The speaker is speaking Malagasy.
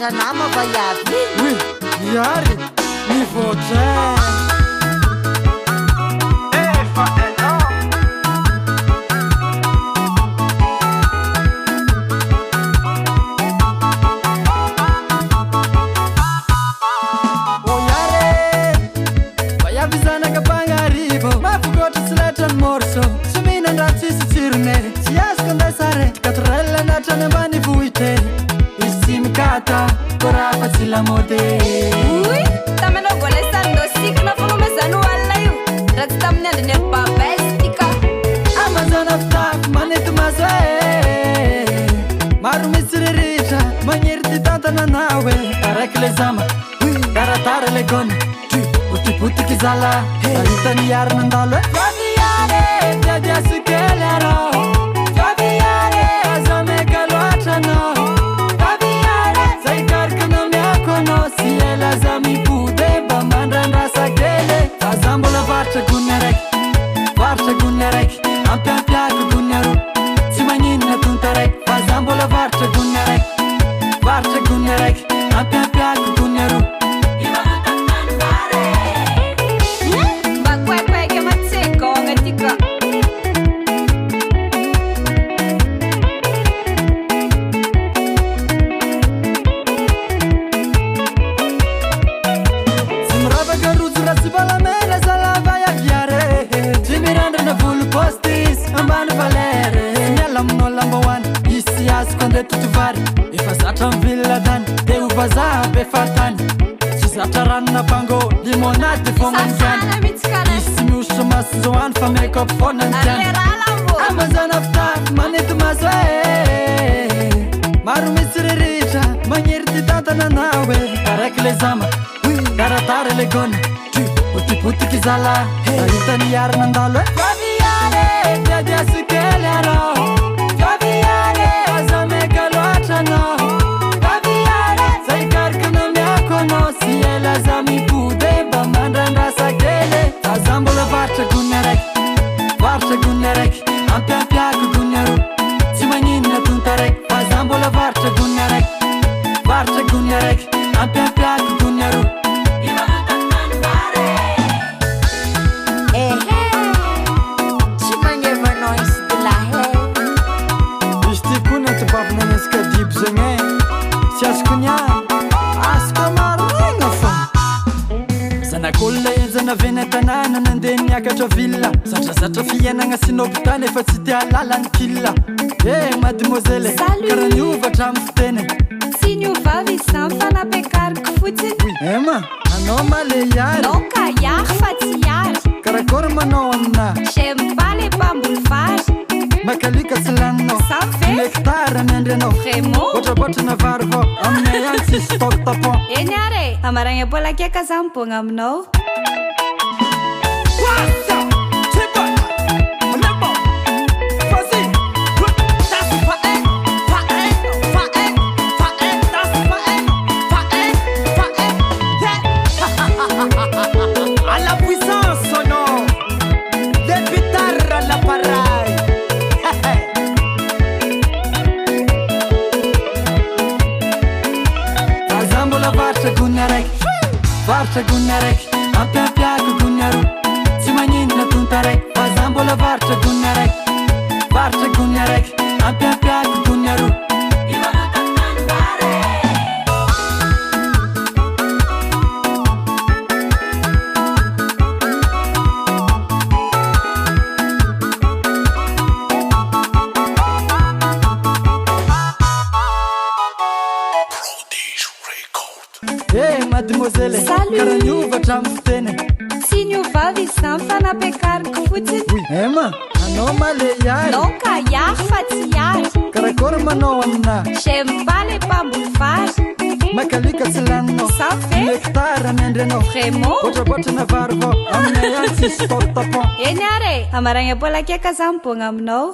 Sanama vaiavy. Oui, iary mi voce. Ui, tamanao golesany dosikina fono mazano alla io raha tsy tamin'ny andriny ery babestika amazana fitafy manety maso maro misy riritra magnery ty tantana anao araiky le zama taratara le gona botibotiky zala ahitany iary nandalo faviare diadiasokely arô faviare azameka loatra anao varsa gunne rek ampiampiako gunne ro tsy magnina tonta rek fazambola varsa gunne rek ampiampiako gunne ro mba kwaikwaiky matsekôgna tika tsy miravaka rojo raha tsy valamena zalava iaviare volo postis ambany valere miala aminao lambahoany isy azoko andeha totovary efa zatra mivilla tany de ovazaha be fatany tsy zatra ranona bango limonady fomanjany isy miosotro maso zoany fa makeup fonany tiany amazana fitafy manety maso maro misy riritra magnery ty tantana anao araiky le zama taratara le gona botibotiky zala ahitany iary nandalo diadiasokely arô faviare azameka loatra anao faviare zay karika namiako anao sy ela za mipode mba mandrandrasakely azambola varitra gunne rek ampiampiako gunne ro tsy magnina tonta rek azambola varitra gunne rek ampiampiako gunne ro zanak'olona enjana vena tanàna nandeha niakatra villa zatrazatra fiainagna synopitany efa tsy tia lalany killa mademoiselle karaha niovatra amin'ny fiteny tsy niovavy izany fa napiakariko fotsiny ema anao ma le iary non ka iary fa tsy iary karakory manao amina j'aime pas les pamboulevard makalika tsy laninao nektara miandry anao vraiment otraboatra navary vao aminay any tsy stock tapon eny are amaragna bola keka za mibogna aminao varitra gunne rek ampiampiako gunne ro tsy magnina tonta rek fazambola varitra gunne rek ampiampiako gunne ro mademoiselle karaha niovatra amin'ny fiteny tsy niovavy izany fa napiakariko fotsiny ema anao ma le iary non ka iary fa tsy iary karakory manao amina j'aime pas les pamboulevard makalika tsy laninao nektara miandry anao vraiment otraboatra navary vao aminay any tsy stock tapon eny are amaragna bola keka za mibogna aminao